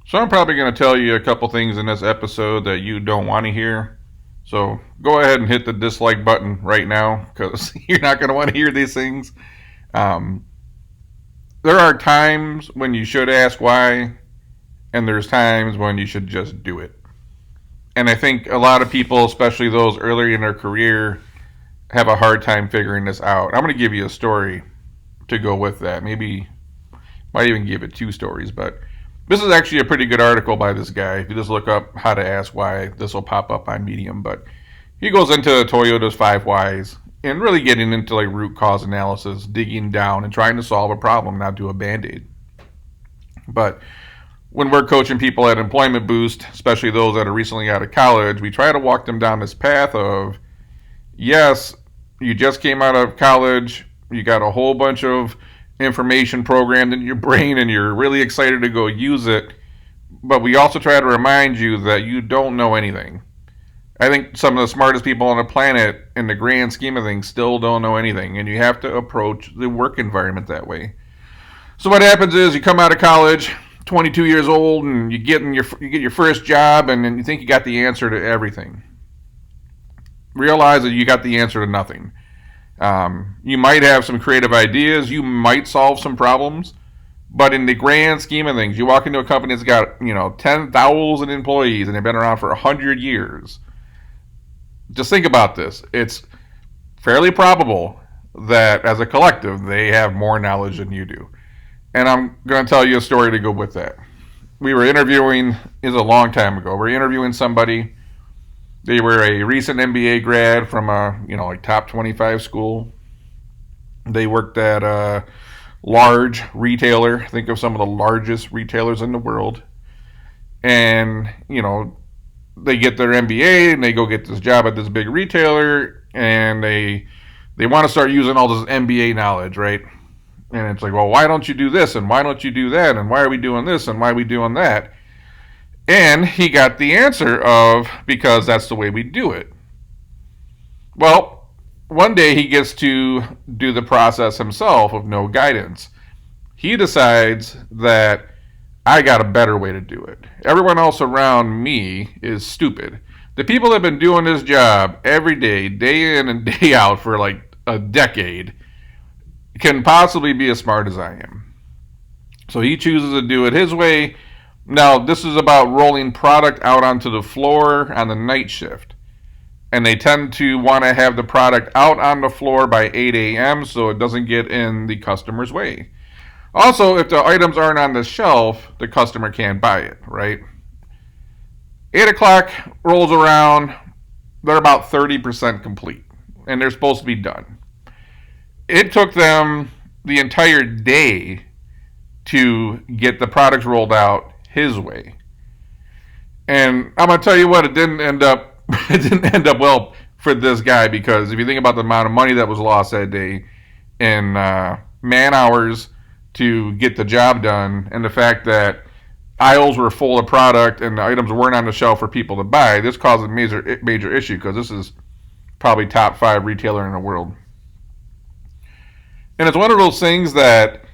So I'm probably going to tell you a couple things in this episode that you don't want to hear. So go ahead and hit the dislike button right now because you're not going to want to hear these things. Um, there are times when you should ask why, and there's times when you should just do it. And I think a lot of people, especially those earlier in their career, have a hard time figuring this out. I'm going to give you a story to go with that. Maybe might even give it two stories, but this is actually a pretty good article by this guy. If you just look up how to ask why, this will pop up on Medium. But he goes into Toyota's 5 whys and really getting into like root cause analysis, digging down and trying to solve a problem, not do a band-aid. But when we're coaching people at Employment Boost, especially those that are recently out of college, we try to walk them down this path of, yes, you just came out of college, you got a whole bunch of information programmed in your brain and you're really excited to go use it, but we also try to remind you that you don't know anything. I think some of the smartest people on the planet in the grand scheme of things still don't know anything, and you have to approach the work environment that way. So what happens is you come out of college, 22 years old, and you get your first job, and then you think you got the answer to everything. Realize that you got the answer to nothing. You might have some creative ideas. You might solve some problems. But in the grand scheme of things, you walk into a company that's got, 10,000 employees and they've been around for 100 years. Just think about this. It's fairly probable that as a collective, they have more knowledge than you do. And I'm going to tell you a story to go with that. We were interviewing, it was a long time ago, we were interviewing somebody. They were a recent MBA grad from a, top 25 school. They worked at a large retailer. Think of some of the largest retailers in the world. And, they get their MBA and they go get this job at this big retailer and they want to start using all this MBA knowledge, right? And it's like, well, why don't you do this and why don't you do that and why are we doing this and why are we doing that? And he got the answer of, because that's the way we do it. Well, one day he gets to do the process himself with no guidance. He decides that I got a better way to do it. Everyone else around me is stupid. The people that have been doing this job every day in and day out for like a decade, can possibly be as smart as I am. So he chooses to do it his way. Now, this is about rolling product out onto the floor on the night shift. And they tend to want to have the product out on the floor by 8 a.m. so it doesn't get in the customer's way. Also, if the items aren't on the shelf, the customer can't buy it, right? 8 o'clock rolls around, they're about 30% complete, and they're supposed to be done. It took them the entire day to get the products rolled out his way. And I'm gonna tell you what, it didn't end up well for this guy, because if you think about the amount of money that was lost that day in man hours to get the job done, and the fact that aisles were full of product and the items weren't on the shelf for people to buy, this caused a major issue, because this is probably top 5 retailer in the world. And it's one of those things that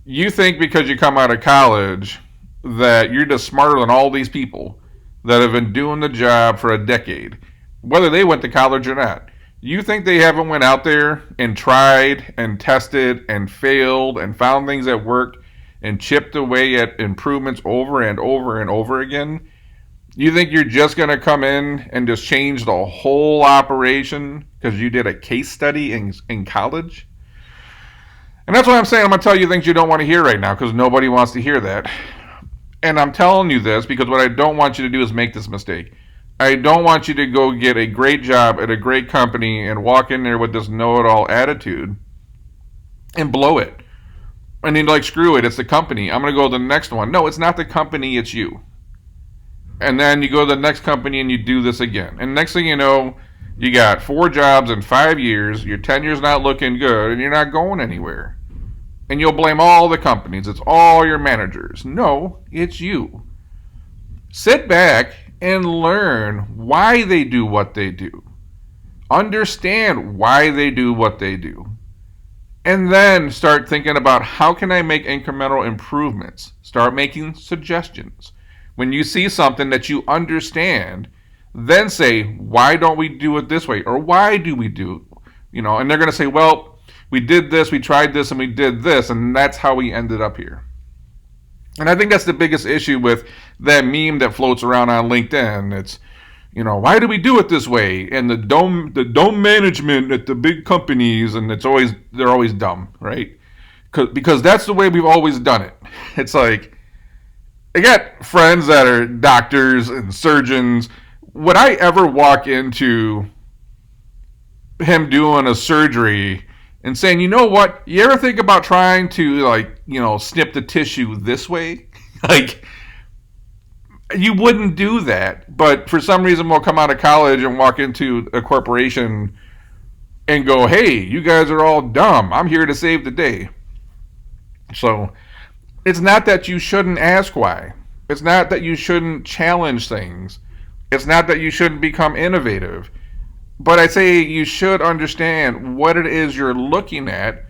you think because you come out of college that you're just smarter than all these people that have been doing the job for a decade, whether they went to college or not. You think they haven't went out there and tried and tested and failed and found things that worked and chipped away at improvements over and over and over again? You think you're just going to come in and just change the whole operation because you did a case study in college? And that's why I'm saying I'm going to tell you things you don't want to hear right now, because nobody wants to hear that. And I'm telling you this because what I don't want you to do is make this mistake. I don't want you to go get a great job at a great company and walk in there with this know-it-all attitude and blow it. And then screw it, it's the company. I'm going to go to the next one. No, it's not the company, it's you. And then you go to the next company and you do this again. And next thing you know, you got 4 jobs in 5 years, your tenure's not looking good, and you're not going anywhere. And you'll blame all the companies. It's all your managers. No, it's you. Sit back and learn why they do what they do. Understand why they do what they do. And then start thinking about, how can I make incremental improvements? Start making suggestions. When you see something that you understand, then say, why don't we do it this way? Or why do we do it? And they're going to say, well, we did this, we tried this, and we did this, and that's how we ended up here. And I think that's the biggest issue with that meme that floats around on LinkedIn. It's, why do we do it this way? And the dome management at the big companies, and they're always dumb, right? Because that's the way we've always done it. It's like, I got friends that are doctors and surgeons. Would I ever walk into him doing a surgery and saying, you know what, you ever think about trying to snip the tissue this way? You wouldn't do that. But for some reason we'll come out of college and walk into a corporation and go, hey, you guys are all dumb. I'm here to save the day. So it's not that you shouldn't ask why. It's not that you shouldn't challenge things. It's not that you shouldn't become innovative. But I say you should understand what it is you're looking at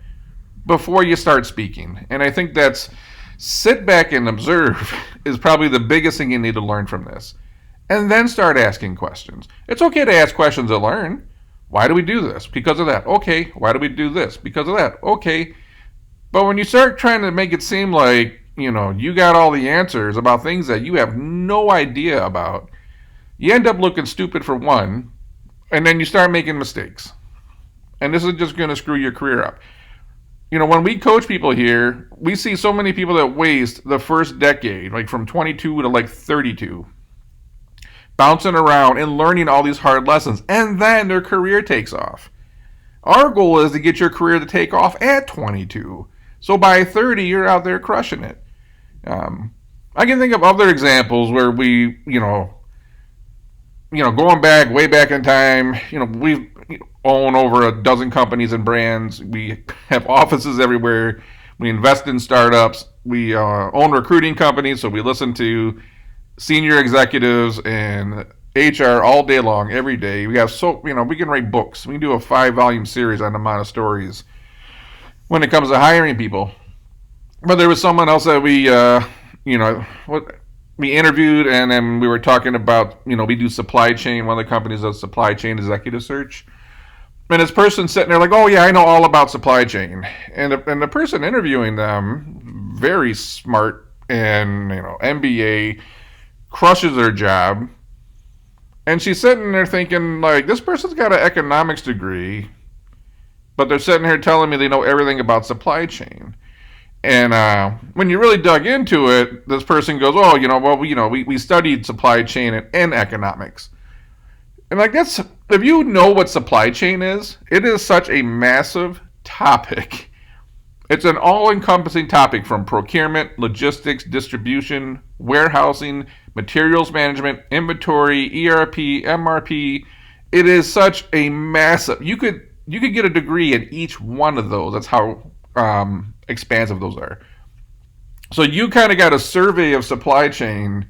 before you start speaking. And I think that's sit back and observe is probably the biggest thing you need to learn from this. And then start asking questions. It's okay to ask questions to learn. Why do we do this? Because of that. Okay. Why do we do this? Because of that. Okay. But when you start trying to make it seem like, you got all the answers about things that you have no idea about, you end up looking stupid for one, and then you start making mistakes. And this is just going to screw your career up. When we coach people here, we see so many people that waste the first decade, like from 22 to 32, bouncing around and learning all these hard lessons, and then their career takes off. Our goal is to get your career to take off at 22. So by 30, you're out there crushing it. I can think of other examples where we, going back, way back in time, we own over a dozen companies and brands. We have offices everywhere. We invest in startups. We own recruiting companies, so we listen to senior executives and HR all day long, every day. We have we can write books. We can do a 5-volume series on the amount of stories when it comes to hiring people. But there was someone else that we interviewed, and then we were talking about, we do supply chain. One of the companies does supply chain executive search. And this person sitting there like, oh yeah, I know all about supply chain. And the person interviewing them, very smart and, MBA, crushes their job. And she's sitting there thinking, this person's got an economics degree, but they're sitting here telling me they know everything about supply chain. And when you really dug into it, this person goes, oh, we studied supply chain and economics. And that's, if you know what supply chain is, it is such a massive topic. It's an all-encompassing topic from procurement, logistics, distribution, warehousing, materials management, inventory, ERP, MRP. It is such a massive, you could get a degree in each one of those. That's how expansive those are. So you kind of got a survey of supply chain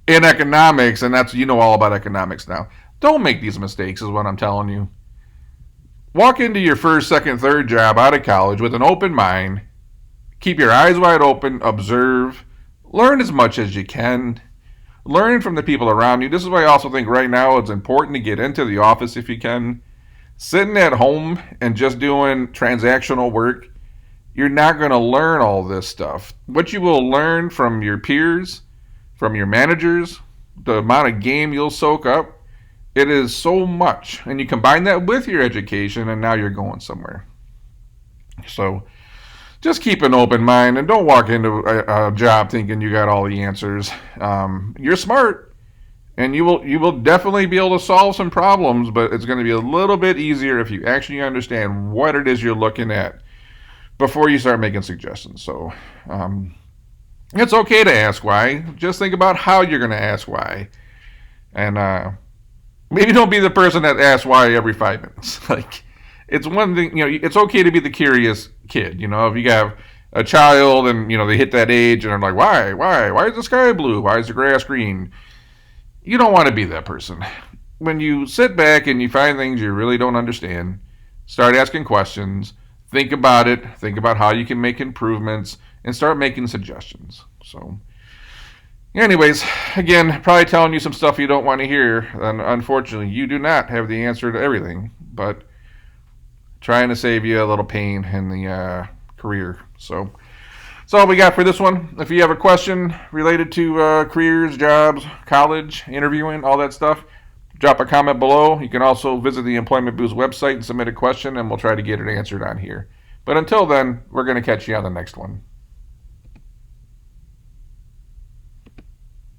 in economics, and that's, all about economics now. Don't make these mistakes is what I'm telling you. Walk into your first, second, third job out of college with an open mind. Keep your eyes wide open, observe, learn as much as you can. Learn from the people around you. This is why I also think right now it's important to get into the office if you can. Sitting at home and just doing transactional work, you're not going to learn all this stuff. What you will learn from your peers, from your managers, the amount of game you'll soak up, it is so much. And you combine that with your education, and now you're going somewhere. So just keep an open mind and don't walk into a job thinking you got all the answers. You're smart. And you will definitely be able to solve some problems, but it's going to be a little bit easier if you actually understand what it is you're looking at before you start making suggestions. So it's okay to ask why. Just think about how you're going to ask why. And maybe don't be the person that asks why every 5 minutes. It's one thing, it's okay to be the curious kid. If you have a child and, they hit that age and they're like, why is the sky blue? Why is the grass green? You don't want to be that person. When you sit back and you find things you really don't understand, start asking questions, think about it, think about how you can make improvements, and start making suggestions. So Anyways, again, probably telling you some stuff you don't want to hear, and unfortunately, you do not have the answer to everything, but trying to save you a little pain in the career. So that's all we got for this one. If you have a question related to careers, jobs, college, interviewing, all that stuff, drop a comment below. You can also visit the Employment Boost website and submit a question, and we'll try to get it answered on here. But until then, we're going to catch you on the next one.